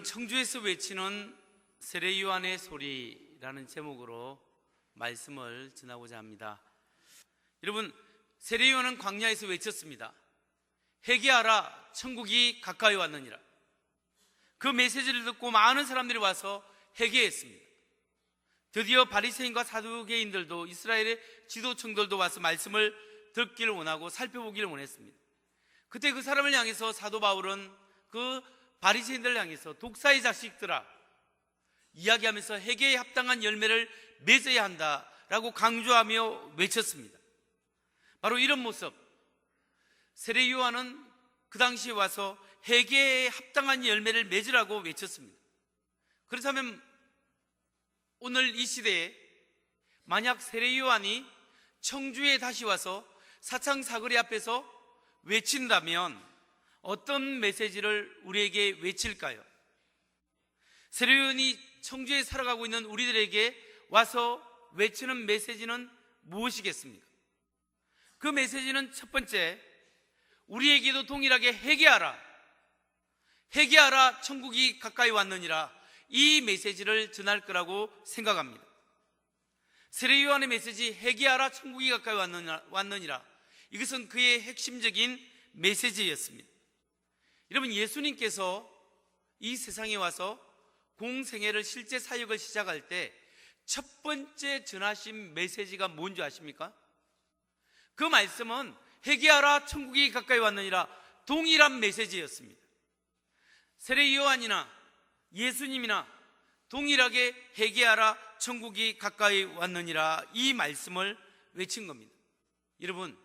여러분, 청주에서 외치는 세례 요한의 소리라는 제목으로 말씀을 전하고자 합니다. 여러분, 세례 요한은 광야에서 외쳤습니다. 회개하라, 천국이 가까이 왔느니라. 그 메시지를 듣고 많은 사람들이 와서 회개했습니다. 드디어 바리새인과 사두개인들도, 이스라엘의 지도층들도 와서 말씀을 듣기를 원하고 살펴보기를 원했습니다. 그때 그 사람을 향해서 사도 바울은 그 바리새인들을 향해서 독사의 자식들아, 이야기하면서 회개에 합당한 열매를 맺어야 한다라고 강조하며 외쳤습니다. 바로 이런 모습, 세례 요한은 그 당시에 와서 회개에 합당한 열매를 맺으라고 외쳤습니다. 그렇다면 오늘 이 시대에 만약 세례 요한이 청주에 다시 와서 사창 사거리 앞에서 외친다면 어떤 메시지를 우리에게 외칠까요? 세례 요한이 청주에 살아가고 있는 우리들에게 와서 외치는 메시지는 무엇이겠습니까? 그 메시지는 첫 번째, 우리에게도 동일하게 회개하라, 회개하라, 천국이 가까이 왔느니라, 이 메시지를 전할 거라고 생각합니다. 세례 요한의 메시지, 회개하라, 천국이 가까이 왔느니라, 이것은 그의 핵심적인 메시지였습니다. 여러분, 예수님께서 이 세상에 와서 공생애를, 실제 사역을 시작할 때 첫 번째 전하신 메시지가 뭔지 아십니까? 그 말씀은 회개하라, 천국이 가까이 왔느니라, 동일한 메시지였습니다. 세례 요한이나 예수님이나 동일하게 회개하라, 천국이 가까이 왔느니라, 이 말씀을 외친 겁니다. 여러분,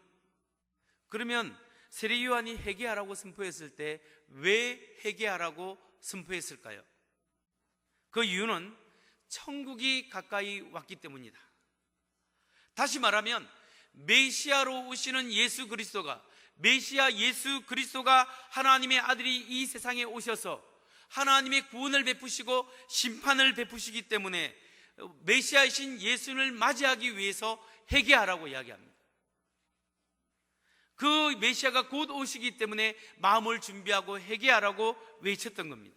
그러면 세례 요한이 회개하라고 선포했을 때 왜 회개하라고 선포했을까요? 그 이유는 천국이 가까이 왔기 때문이다. 다시 말하면 메시아로 오시는 예수 그리스도가, 메시아 예수 그리스도가 하나님의 아들이 이 세상에 오셔서 하나님의 구원을 베푸시고 심판을 베푸시기 때문에 메시아이신 예수를 맞이하기 위해서 회개하라고 이야기합니다. 그 메시아가 곧 오시기 때문에 마음을 준비하고 회개하라고 외쳤던 겁니다.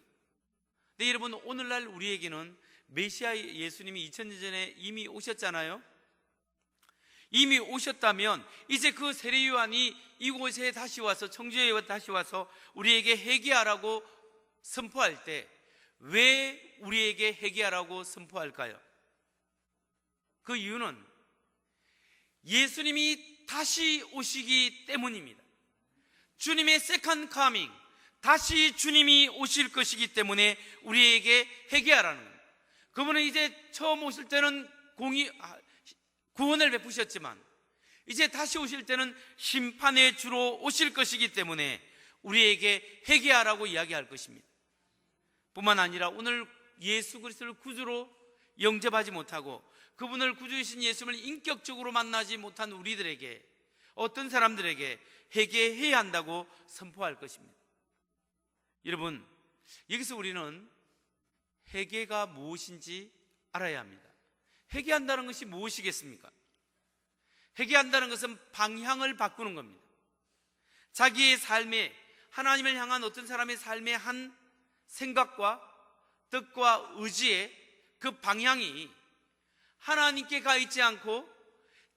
근데 여러분, 오늘날 우리에게는 메시아 예수님이 2000년 전에 이미 오셨잖아요. 이미 오셨다면 이제 그 세례 요한이 이곳에 다시 와서, 청주에 다시 와서 우리에게 회개하라고 선포할 때 왜 우리에게 회개하라고 선포할까요? 그 이유는 예수님이 다시 오시기 때문입니다. 주님의 세컨드 카밍, 다시 주님이 오실 것이기 때문에 우리에게 회개하라는 겁니다. 그분은 이제 처음 오실 때는 구원을 베푸셨지만 이제 다시 오실 때는 심판의 주로 오실 것이기 때문에 우리에게 회개하라고 이야기할 것입니다. 뿐만 아니라 오늘 예수 그리스도를 구주로 영접하지 못하고 그분을 구주이신 예수님을 인격적으로 만나지 못한 우리들에게, 어떤 사람들에게 회개해야 한다고 선포할 것입니다. 여러분, 여기서 우리는 회개가 무엇인지 알아야 합니다. 회개한다는 것이 무엇이겠습니까? 회개한다는 것은 방향을 바꾸는 겁니다. 자기의 삶에, 하나님을 향한 어떤 사람의 삶의 한 생각과 뜻과 의지의 그 방향이 하나님께 가 있지 않고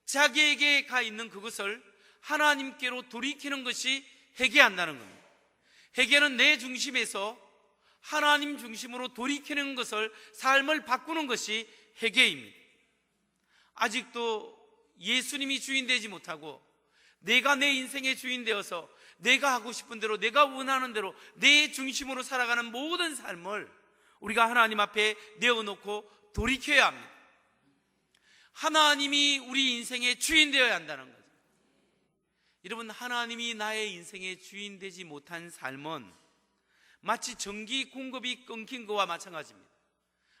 자기에게 가 있는 그것을 하나님께로 돌이키는 것이 회개한다는 겁니다. 회개는 내 중심에서 하나님 중심으로 돌이키는 것을, 삶을 바꾸는 것이 회개입니다. 아직도 예수님이 주인 되지 못하고 내가 내 인생의 주인 되어서 내가 하고 싶은 대로, 내가 원하는 대로 내 중심으로 살아가는 모든 삶을 우리가 하나님 앞에 내어놓고 돌이켜야 합니다. 하나님이 우리 인생의 주인 되어야 한다는 거죠. 여러분, 하나님이 나의 인생의 주인 되지 못한 삶은 마치 전기 공급이 끊긴 것과 마찬가지입니다.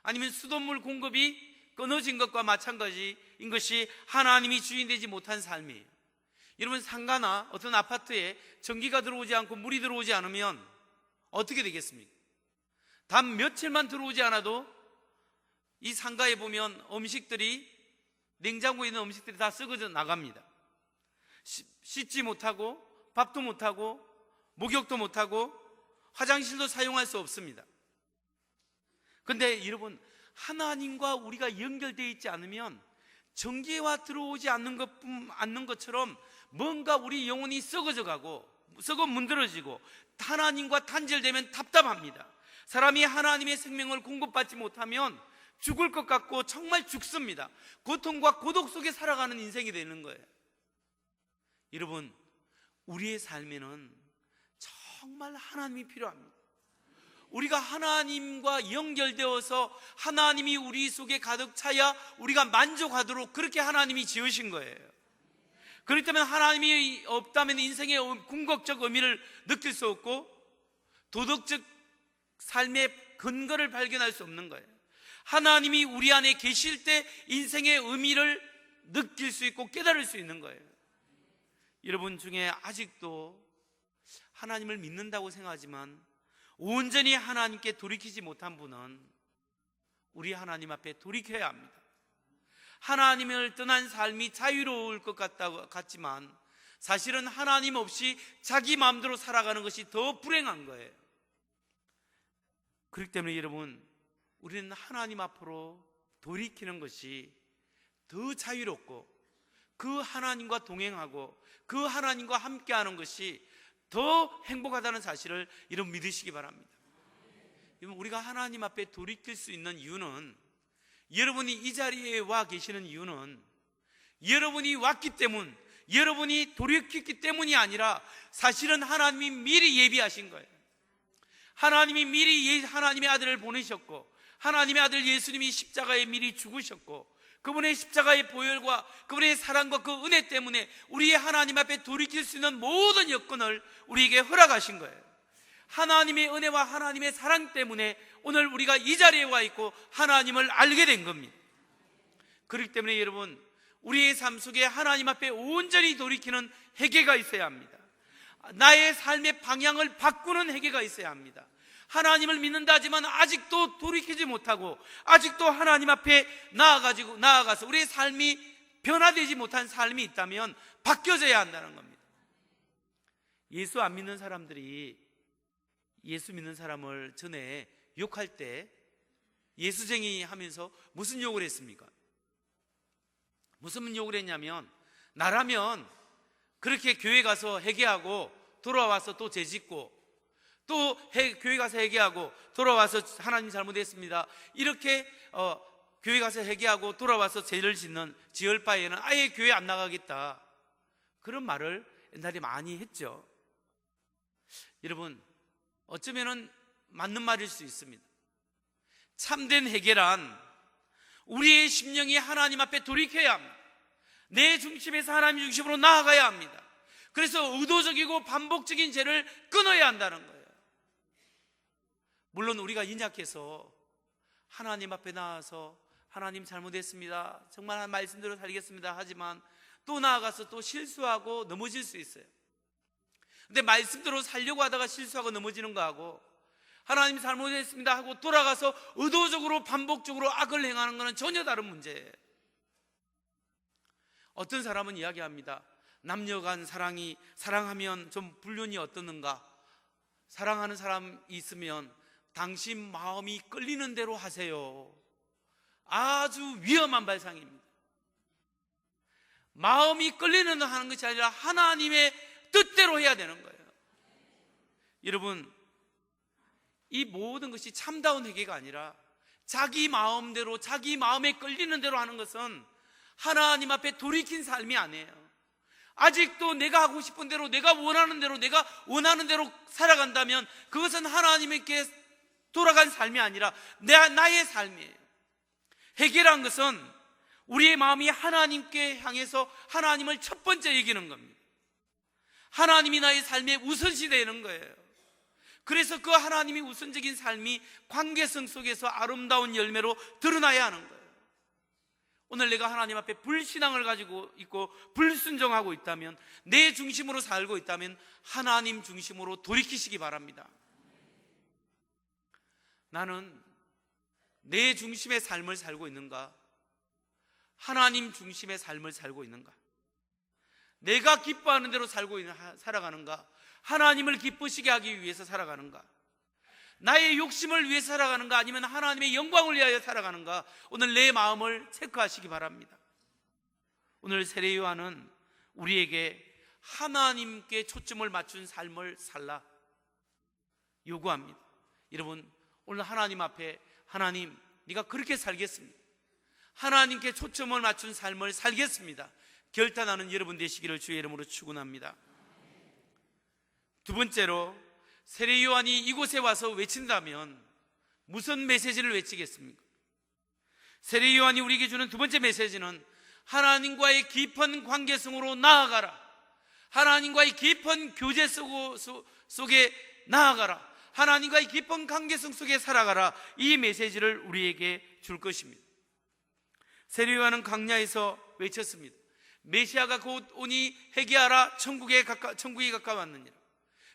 아니면 수돗물 공급이 끊어진 것과 마찬가지인 것이 하나님이 주인 되지 못한 삶이에요. 여러분, 상가나 어떤 아파트에 전기가 들어오지 않고 물이 들어오지 않으면 어떻게 되겠습니까? 단 며칠만 들어오지 않아도 이 상가에 보면 음식들이, 냉장고에 있는 음식들이 다 썩어져 나갑니다. 씻지 못하고 밥도 못하고 목욕도 못하고 화장실도 사용할 수 없습니다. 근데 여러분, 하나님과 우리가 연결되어 있지 않으면 전기와 들어오지 않는 것처럼 뭔가 우리 영혼이 썩어져 가고 썩어 문드러지고 하나님과 단절되면 답답합니다. 사람이 하나님의 생명을 공급받지 못하면 죽을 것 같고 정말 죽습니다. 고통과 고독 속에 살아가는 인생이 되는 거예요. 여러분, 우리의 삶에는 정말 하나님이 필요합니다. 우리가 하나님과 연결되어서 하나님이 우리 속에 가득 차야 우리가 만족하도록 그렇게 하나님이 지으신 거예요. 그렇기 때문에 하나님이 없다면 인생의 궁극적 의미를 느낄 수 없고 도덕적 삶의 근거를 발견할 수 없는 거예요. 하나님이 우리 안에 계실 때 인생의 의미를 느낄 수 있고 깨달을 수 있는 거예요. 여러분 중에 아직도 하나님을 믿는다고 생각하지만 온전히 하나님께 돌이키지 못한 분은 우리 하나님 앞에 돌이켜야 합니다. 하나님을 떠난 삶이 자유로울 것 같지만 사실은 하나님 없이 자기 마음대로 살아가는 것이 더 불행한 거예요. 그렇기 때문에 여러분, 우리는 하나님 앞으로 돌이키는 것이 더 자유롭고 그 하나님과 동행하고 그 하나님과 함께하는 것이 더 행복하다는 사실을 여러분 믿으시기 바랍니다. 우리가 하나님 앞에 돌이킬 수 있는 이유는, 여러분이 이 자리에 와 계시는 이유는 여러분이 왔기 때문, 여러분이 돌이켰기 때문이 아니라 사실은 하나님이 미리 예비하신 거예요. 하나님이 미리 하나님의 아들을 보내셨고 하나님의 아들 예수님이 십자가에 미리 죽으셨고 그분의 십자가의 보혈과 그분의 사랑과 그 은혜 때문에 우리의 하나님 앞에 돌이킬 수 있는 모든 여건을 우리에게 허락하신 거예요. 하나님의 은혜와 하나님의 사랑 때문에 오늘 우리가 이 자리에 와 있고 하나님을 알게 된 겁니다. 그렇기 때문에 여러분, 우리의 삶 속에 하나님 앞에 온전히 돌이키는 회개가 있어야 합니다. 나의 삶의 방향을 바꾸는 회개가 있어야 합니다. 하나님을 믿는다 하지만 아직도 돌이키지 못하고 아직도 하나님 앞에 나아가서 우리의 삶이 변화되지 못한 삶이 있다면 바뀌어져야 한다는 겁니다. 예수 안 믿는 사람들이 예수 믿는 사람을 전에 욕할 때 예수쟁이 하면서 무슨 욕을 했습니까? 무슨 욕을 했냐면, 나라면 그렇게 교회 가서 회개하고 돌아와서 또 죄짓고 또 교회 가서 회개하고 돌아와서 하나님 잘못했습니다, 이렇게 교회 가서 회개하고 돌아와서 죄를 지을 바에는 아예 교회 안 나가겠다, 그런 말을 옛날에 많이 했죠. 여러분, 어쩌면은 맞는 말일 수 있습니다. 참된 회개란 우리의 심령이 하나님 앞에 돌이켜야 합니다. 내 중심에서 하나님 중심으로 나아가야 합니다. 그래서 의도적이고 반복적인 죄를 끊어야 한다는 거예요. 물론 우리가 인약해서 하나님 앞에 나와서 하나님 잘못했습니다, 정말 말씀대로 살겠습니다 하지만 또 나아가서 또 실수하고 넘어질 수 있어요. 근데 말씀대로 살려고 하다가 실수하고 넘어지는 거하고 하나님 잘못했습니다 하고 돌아가서 의도적으로 반복적으로 악을 행하는 것은 전혀 다른 문제예요. 어떤 사람은 이야기합니다. 남녀 간 사랑하면 좀 불륜이 어떻는가? 사랑하는 사람이 있으면 당신 마음이 끌리는 대로 하세요. 아주 위험한 발상입니다. 마음이 끌리는 대로 하는 것이 아니라 하나님의 뜻대로 해야 되는 거예요. 여러분, 이 모든 것이 참다운 회개가 아니라 자기 마음대로 자기 마음에 끌리는 대로 하는 것은 하나님 앞에 돌이킨 삶이 아니에요. 아직도 내가 하고 싶은 대로 내가 원하는 대로 살아간다면 그것은 하나님께 돌아간 삶이 아니라 나의 삶이에요. 회개란 것은 우리의 마음이 하나님께 향해서 하나님을 첫 번째 여기는 겁니다. 하나님이 나의 삶의 우선시 되는 거예요. 그래서 그 하나님이 우선적인 삶이 관계성 속에서 아름다운 열매로 드러나야 하는 거예요. 오늘 내가 하나님 앞에 불신앙을 가지고 있고 불순종하고 있다면, 내 중심으로 살고 있다면 하나님 중심으로 돌이키시기 바랍니다. 나는 내 중심의 삶을 살고 있는가? 하나님 중심의 삶을 살고 있는가? 내가 기뻐하는 대로 살아가는가? 하나님을 기쁘시게 하기 위해서 살아가는가? 나의 욕심을 위해 살아가는가, 아니면 하나님의 영광을 위하여 살아가는가, 오늘 내 마음을 체크하시기 바랍니다. 오늘 세례 요한은 우리에게 하나님께 초점을 맞춘 삶을 살라 요구합니다. 여러분, 오늘 하나님 앞에, 하나님, 네가 그렇게 살겠습니다, 하나님께 초점을 맞춘 삶을 살겠습니다, 결단하는 여러분 되시기를 주의 이름으로 축원합니다. 두 번째로, 세례 요한이 이곳에 와서 외친다면 무슨 메시지를 외치겠습니까? 세례 요한이 우리에게 주는 두 번째 메시지는 하나님과의 깊은 관계성으로 나아가라, 하나님과의 깊은 교제 속에 나아가라, 하나님과의 깊은 관계성 속에 살아가라, 이 메시지를 우리에게 줄 것입니다. 세례 요한은 광야에서 외쳤습니다. 메시아가 곧 오니 회개하라, 천국이 가까웠느니라.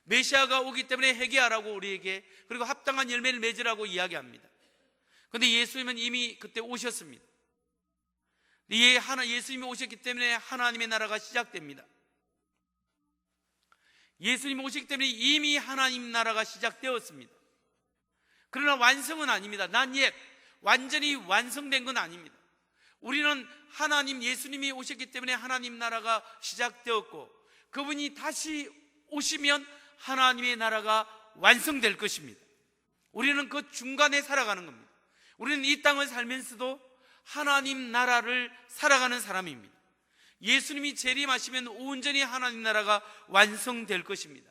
메시아가 오기 때문에 회개하라고 우리에게, 그리고 합당한 열매를 맺으라고 이야기합니다. 그런데 예수님은 이미 그때 오셨습니다. 예수님이 오셨기 때문에 하나님의 나라가 시작됩니다. 예수님이 오셨기 때문에 이미 하나님 나라가 시작되었습니다. 그러나 완성은 아닙니다. 난 옛, 완전히 완성된 건 아닙니다. 우리는 예수님이 오셨기 때문에 하나님 나라가 시작되었고, 그분이 다시 오시면 하나님의 나라가 완성될 것입니다. 우리는 그 중간에 살아가는 겁니다. 우리는 이 땅을 살면서도 하나님 나라를 살아가는 사람입니다. 예수님이 재림하시면 온전히 하나님 나라가 완성될 것입니다.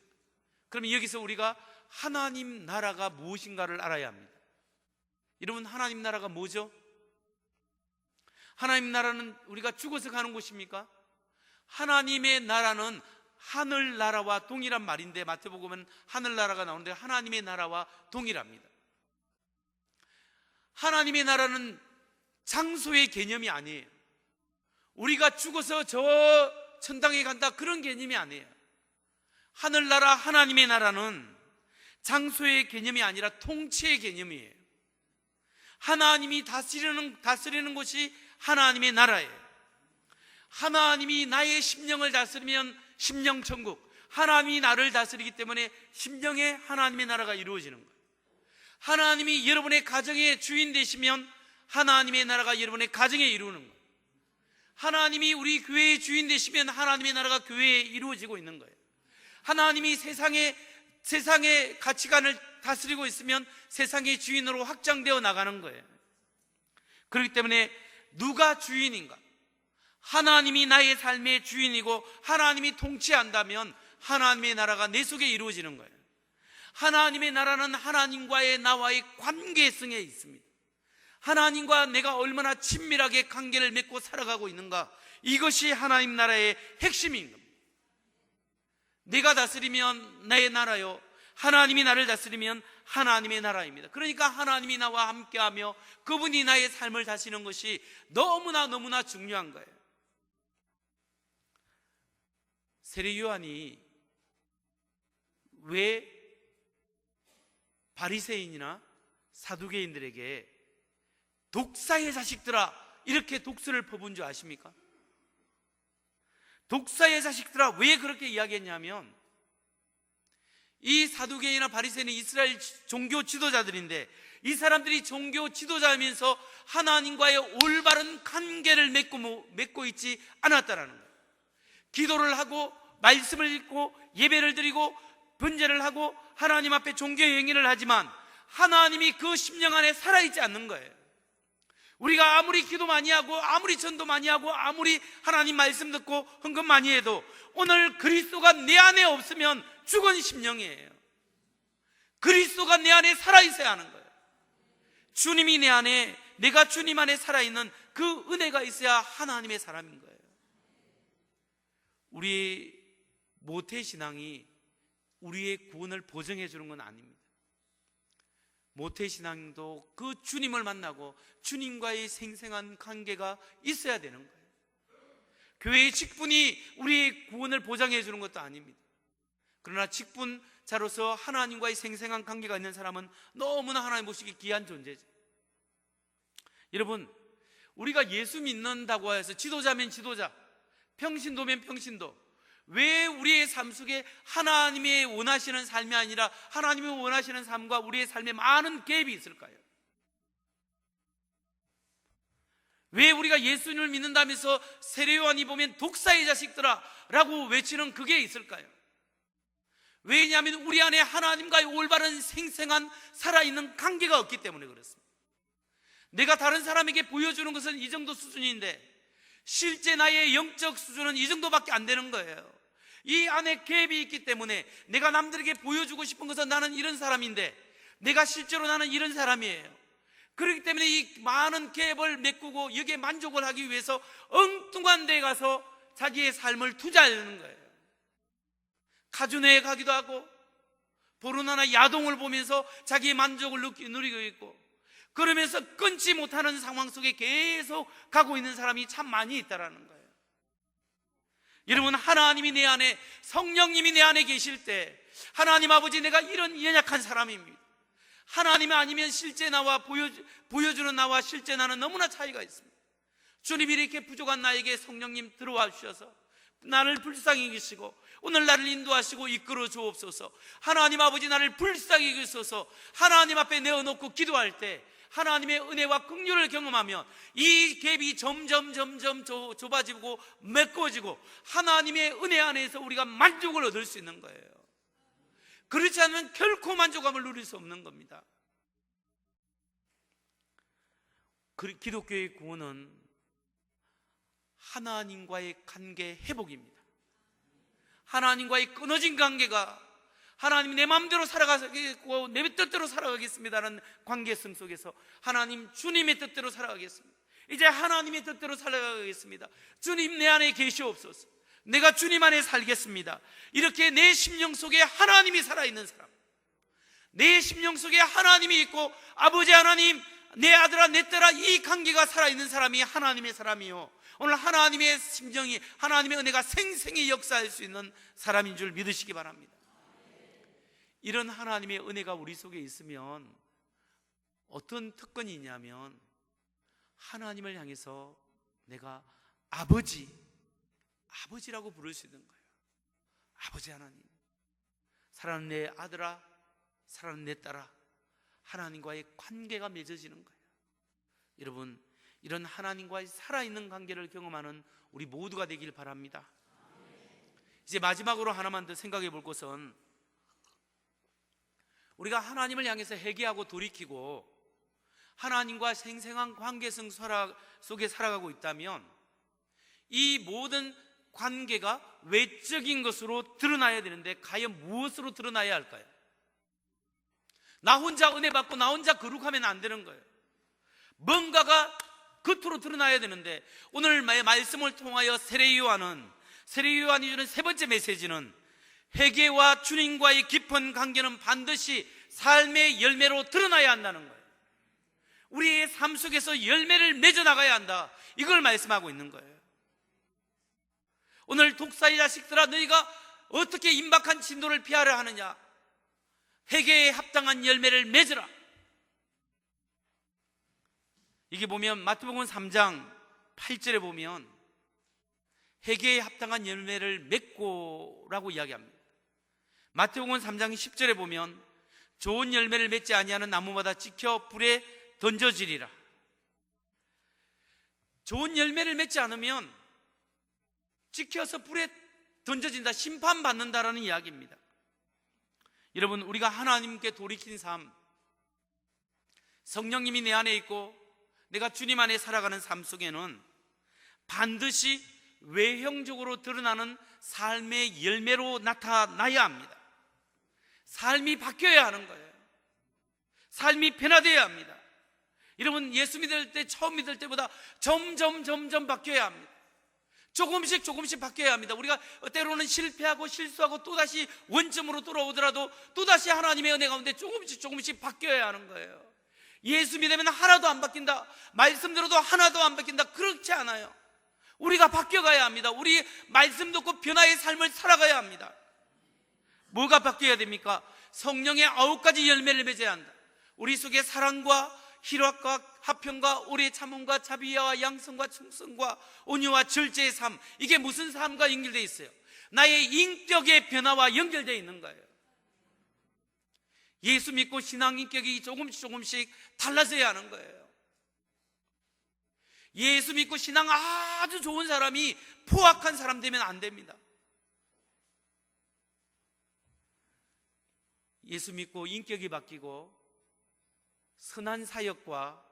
그럼 여기서 우리가 하나님 나라가 무엇인가를 알아야 합니다. 여러분, 하나님 나라가 뭐죠? 하나님 나라는 우리가 죽어서 가는 곳입니까? 하나님의 나라는 하늘나라와 동일한 말인데, 마태복음은 하늘나라가 나오는데 하나님의 나라와 동일합니다. 하나님의 나라는 장소의 개념이 아니에요. 우리가 죽어서 저 천당에 간다, 그런 개념이 아니에요. 하늘나라, 하나님의 나라는 장소의 개념이 아니라 통치의 개념이에요. 하나님이 다스리는 곳이 하나님의 나라예요. 하나님이 나의 심령을 다스리면 심령천국, 하나님이 나를 다스리기 때문에 심령에 하나님의 나라가 이루어지는 거예요. 하나님이 여러분의 가정의 주인 되시면 하나님의 나라가 여러분의 가정에 이루어지는 거예요. 하나님이 우리 교회의 주인 되시면 하나님의 나라가 교회에 이루어지고 있는 거예요. 하나님이 세상의 가치관을 다스리고 있으면 세상의 주인으로 확장되어 나가는 거예요. 그렇기 때문에 누가 주인인가? 하나님이 나의 삶의 주인이고 하나님이 통치한다면 하나님의 나라가 내 속에 이루어지는 거예요. 하나님의 나라는 하나님과의 나와의 관계성에 있습니다. 하나님과 내가 얼마나 친밀하게 관계를 맺고 살아가고 있는가, 이것이 하나님 나라의 핵심인 겁니다. 내가 다스리면 나의 나라요, 하나님이 나를 다스리면 하나님의 나라입니다. 그러니까 하나님이 나와 함께하며 그분이 나의 삶을 다스리는 것이 너무나 중요한 거예요. 세례 요한이 왜 바리새인이나 사두개인들에게 독사의 자식들아, 이렇게 독수를 퍼부은 줄 아십니까? 독사의 자식들아, 왜 그렇게 이야기했냐면, 이 사두개인이나 바리새인은 이스라엘 종교 지도자들인데, 이 사람들이 종교 지도자이면서 하나님과의 올바른 관계를 맺고 있지 않았다라는 거예요. 기도를 하고 말씀을 읽고 예배를 드리고 번제를 하고 하나님 앞에 종교의 행위를 하지만 하나님이 그 심령 안에 살아있지 않는 거예요. 우리가 아무리 기도 많이 하고 아무리 전도 많이 하고 아무리 하나님 말씀 듣고 헌금 많이 해도 오늘 그리스도가 내 안에 없으면 죽은 심령이에요. 그리스도가 내 안에 살아있어야 하는 거예요. 주님이 내 안에, 내가 주님 안에 살아있는 그 은혜가 있어야 하나님의 사람인 거예요. 우리 모태신앙이 우리의 구원을 보증해 주는 건 아닙니다. 모태신앙도 그 주님을 만나고 주님과의 생생한 관계가 있어야 되는 거예요. 교회의 직분이 우리의 구원을 보장해 주는 것도 아닙니다. 그러나 직분자로서 하나님과의 생생한 관계가 있는 사람은 너무나 하나님 보시기 귀한 존재죠. 여러분, 우리가 예수 믿는다고 해서 지도자면 지도자, 평신도면 평신도, 왜 우리의 삶 속에 하나님이 원하시는 삶이 아니라 하나님이 원하시는 삶과 우리의 삶에 많은 갭이 있을까요? 왜 우리가 예수님을 믿는다면서 세례요한이 보면 독사의 자식들아 라고 외치는 그게 있을까요? 왜냐하면 우리 안에 하나님과의 올바른 생생한 살아있는 관계가 없기 때문에 그렇습니다. 내가 다른 사람에게 보여주는 것은 이 정도 수준인데 실제 나의 영적 수준은 이 정도밖에 안 되는 거예요. 이 안에 갭이 있기 때문에 내가 남들에게 보여주고 싶은 것은 나는 이런 사람인데 내가 실제로 나는 이런 사람이에요. 그렇기 때문에 이 많은 갭을 메꾸고 여기에 만족을 하기 위해서 엉뚱한 데 가서 자기의 삶을 투자하는 거예요. 카지노에 가기도 하고 보르나나 야동을 보면서 자기의 만족을 누리고 있고, 그러면서 끊지 못하는 상황 속에 계속 가고 있는 사람이 참 많이 있다라는 거예요. 여러분, 하나님이 내 안에, 성령님이 내 안에 계실 때 하나님 아버지, 내가 이런 연약한 사람입니다. 하나님이 아니면 실제 나와 보여주는 나와 실제 나는 너무나 차이가 있습니다. 주님이 이렇게 부족한 나에게 성령님 들어와 주셔서 나를 불쌍히 여기시고 오늘 나를 인도하시고 이끌어 주옵소서. 하나님 아버지, 나를 불쌍히 여기소서. 하나님 앞에 내어놓고 기도할 때 하나님의 은혜와 긍휼을 경험하면 이 갭이 점점 좁아지고 메꿔지고 하나님의 은혜 안에서 우리가 만족을 얻을 수 있는 거예요. 그렇지 않으면 결코 만족감을 누릴 수 없는 겁니다. 기독교의 구원은 하나님과의 관계 회복입니다. 하나님과의 끊어진 관계가, 하나님 내 마음대로 살아가겠고 내 뜻대로 살아가겠습니다라는 관계성 속에서 하나님 주님의 뜻대로 살아가겠습니다. 이제 하나님의 뜻대로 살아가겠습니다. 주님 내 안에 계시옵소서. 내가 주님 안에 살겠습니다. 이렇게 내 심령 속에 하나님이 살아있는 사람, 내 심령 속에 하나님이 있고 아버지 하나님, 내 아들아 내 딸아, 이 관계가 살아있는 사람이 하나님의 사람이요, 오늘 하나님의 심정이, 하나님의 은혜가 생생히 역사할 수 있는 사람인 줄 믿으시기 바랍니다. 이런 하나님의 은혜가 우리 속에 있으면 어떤 특권이 있냐면 하나님을 향해서 내가 아버지라고 부를 수 있는 거예요. 아버지 하나님, 사랑하는 내 아들아, 사랑하는 내 딸아, 하나님과의 관계가 맺어지는 거예요. 여러분, 이런 하나님과의 살아있는 관계를 경험하는 우리 모두가 되길 바랍니다. 이제 마지막으로 하나만 더 생각해 볼 것은, 우리가 하나님을 향해서 회개하고 돌이키고 하나님과 생생한 관계성 속에 살아가고 있다면 이 모든 관계가 외적인 것으로 드러나야 되는데 과연 무엇으로 드러나야 할까요? 나 혼자 은혜 받고 나 혼자 거룩하면 안 되는 거예요. 뭔가가 겉으로 드러나야 되는데, 오늘 말씀을 통하여 세례요한이 주는 세 번째 메시지는 회개와 주님과의 깊은 관계는 반드시 삶의 열매로 드러나야 한다는 거예요. 우리의 삶 속에서 열매를 맺어 나가야 한다, 이걸 말씀하고 있는 거예요. 오늘 독사의 자식들아, 너희가 어떻게 임박한 진도를 피하려 하느냐? 회개에 합당한 열매를 맺으라. 이게 보면 마태복음 3장 8절에 보면 회개에 합당한 열매를 맺고라고 이야기합니다. 마태복음 3장 10절에 보면 좋은 열매를 맺지 아니하는 나무마다 찍혀 불에 던져지리라. 좋은 열매를 맺지 않으면 찍혀서 불에 던져진다, 심판받는다라는 이야기입니다. 여러분, 우리가 하나님께 돌이킨 삶, 성령님이 내 안에 있고 내가 주님 안에 살아가는 삶 속에는 반드시 외형적으로 드러나는 삶의 열매로 나타나야 합니다. 삶이 바뀌어야 하는 거예요. 삶이 변화되어야 합니다. 여러분, 예수 믿을 때, 처음 믿을 때보다 점점 바뀌어야 합니다. 조금씩 바뀌어야 합니다. 우리가 때로는 실패하고 실수하고 또다시 원점으로 돌아오더라도 또다시 하나님의 은혜 가운데 조금씩 바뀌어야 하는 거예요. 예수 믿으면 하나도 안 바뀐다, 말씀 들어도 하나도 안 바뀐다, 그렇지 않아요. 우리가 바뀌어가야 합니다. 우리 말씀 듣고 변화의 삶을 살아가야 합니다. 뭐가 바뀌어야 됩니까? 성령의 9가지 열매를 맺어야 한다. 우리 속에 사랑과 희락과 화평과 오래 참음과 자비와 양성과 충성과 온유와 절제의 삶, 이게 무슨 삶과 연결되어 있어요? 나의 인격의 변화와 연결되어 있는 거예요. 예수 믿고 신앙 인격이 조금씩 달라져야 하는 거예요. 예수 믿고 신앙 아주 좋은 사람이 포악한 사람 되면 안 됩니다. 예수 믿고 인격이 바뀌고 선한 사역과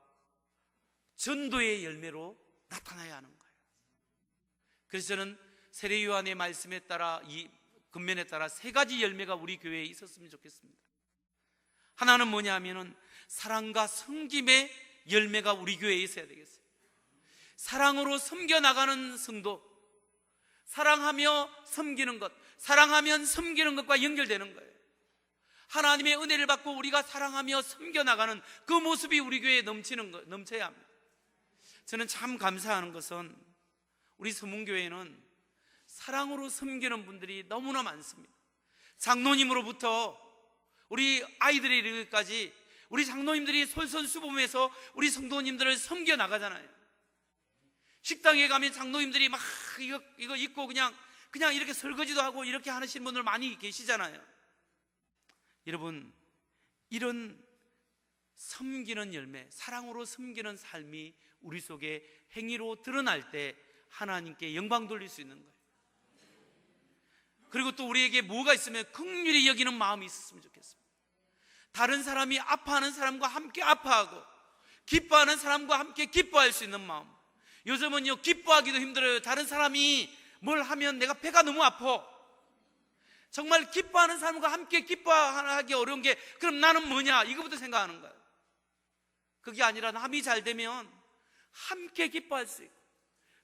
전도의 열매로 나타나야 하는 거예요. 그래서 저는 세례 요한의 말씀에 따라, 이 근면에 따라 세 가지 열매가 우리 교회에 있었으면 좋겠습니다. 하나는 뭐냐 하면은 사랑과 섬김의 열매가 우리 교회에 있어야 되겠어요. 사랑으로 섬겨나가는 성도, 사랑하며 섬기는 것, 사랑하면 섬기는 것과 연결되는 거예요. 하나님의 은혜를 받고 우리가 사랑하며 섬겨나가는 그 모습이 우리 교회에 넘쳐야 합니다. 저는 참 감사하는 것은 우리 서문교회는 사랑으로 섬기는 분들이 너무나 많습니다. 장로님으로부터 우리 아이들에 이르기까지 우리 장로님들이 솔선수범해서 우리 성도님들을 섬겨나가잖아요. 식당에 가면 장로님들이 막 이거 입고 그냥 이렇게 설거지도 하고 이렇게 하시는 분들 많이 계시잖아요. 여러분, 이런 섬기는 열매, 사랑으로 섬기는 삶이 우리 속에 행위로 드러날 때 하나님께 영광 돌릴 수 있는 거예요. 그리고 또 우리에게 뭐가 있으면 긍휼히 여기는 마음이 있었으면 좋겠습니다. 다른 사람이 아파하는 사람과 함께 아파하고 기뻐하는 사람과 함께 기뻐할 수 있는 마음. 요즘은요, 기뻐하기도 힘들어요. 다른 사람이 뭘 하면 내가 배가 너무 아파. 정말 기뻐하는 사람과 함께 기뻐하기 어려운 게, 그럼 나는 뭐냐, 이거부터 생각하는 거예요. 그게 아니라 남이 잘 되면 함께 기뻐할 수 있고,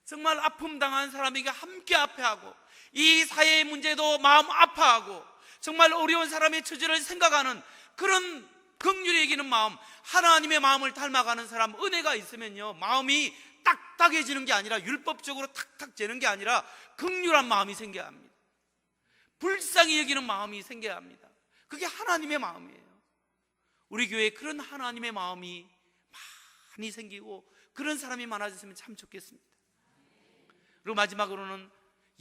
정말 아픔 당한 사람에게 함께 아파하고, 이 사회의 문제도 마음 아파하고, 정말 어려운 사람의 처지를 생각하는 그런 긍휼히 여기는 마음, 하나님의 마음을 닮아가는 사람, 은혜가 있으면요, 마음이 딱딱해지는 게 아니라, 율법적으로 탁탁 재는 게 아니라 긍휼한 마음이 생겨야 합니다. 불쌍히 여기는 마음이 생겨야 합니다. 그게 하나님의 마음이에요. 우리 교회에 그런 하나님의 마음이 많이 생기고 그런 사람이 많아졌으면 참 좋겠습니다. 그리고 마지막으로는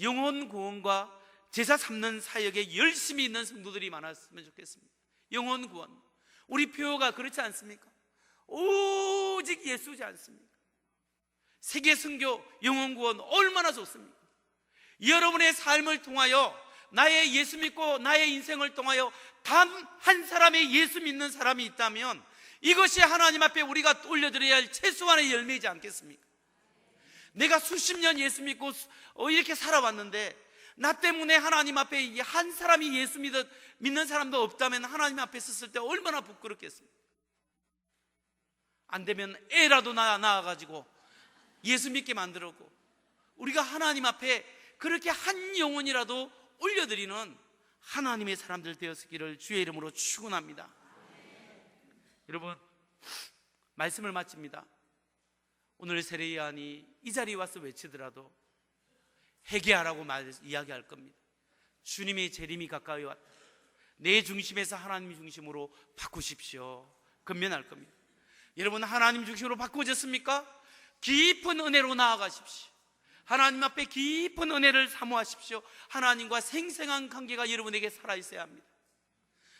영혼 구원과 제사 삼는 사역에 열심히 있는 성도들이 많았으면 좋겠습니다. 영혼 구원, 우리 표어가 그렇지 않습니까? 오직 예수지 않습니까? 세계 선교 영혼 구원 얼마나 좋습니까? 여러분의 삶을 통하여, 나의 예수 믿고 나의 인생을 통하여 단 한 사람의 예수 믿는 사람이 있다면 이것이 하나님 앞에 우리가 올려드려야 할 최소한의 열매이지 않겠습니까? 내가 수십 년 예수 믿고 이렇게 살아왔는데 나 때문에 하나님 앞에 한 사람이 예수 믿는 사람도 없다면 하나님 앞에 섰을 때 얼마나 부끄럽겠습니까? 안 되면 애라도 낳아가지고 예수 믿게 만들었고, 우리가 하나님 앞에 그렇게 한 영혼이라도 올려드리는 하나님의 사람들 되었기를 주의 이름으로 축원합니다. 여러분, 말씀을 마칩니다. 오늘 세례 요한이 이 자리에 와서 외치더라도 회개하라고 이야기할 겁니다. 주님의 재림이 가까이 왔다. 내 중심에서 하나님 중심으로 바꾸십시오. 근면할 겁니다. 여러분, 하나님 중심으로 바꾸어졌습니까? 깊은 은혜로 나아가십시오. 하나님 앞에 깊은 은혜를 사모하십시오. 하나님과 생생한 관계가 여러분에게 살아있어야 합니다.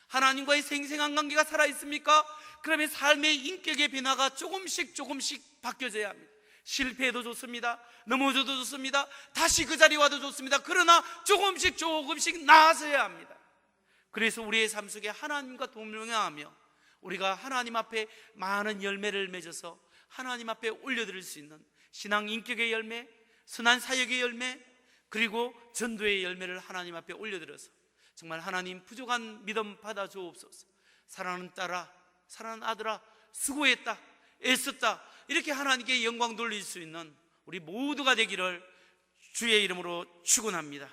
하나님과의 생생한 관계가 살아있습니까? 그러면 삶의 인격의 변화가 조금씩 바뀌어져야 합니다. 실패해도 좋습니다. 넘어져도 좋습니다. 다시 그 자리에 와도 좋습니다. 그러나 조금씩 나아져야 합니다. 그래서 우리의 삶 속에 하나님과 동행하며 우리가 하나님 앞에 많은 열매를 맺어서 하나님 앞에 올려드릴 수 있는 신앙 인격의 열매, 선한 사역의 열매, 그리고 전도의 열매를 하나님 앞에 올려드려서 정말 하나님 부족한 믿음 받아 주옵소서. 사랑하는 딸아, 사랑하는 아들아, 수고했다, 애썼다, 이렇게 하나님께 영광 돌릴 수 있는 우리 모두가 되기를 주의 이름으로 축원합니다.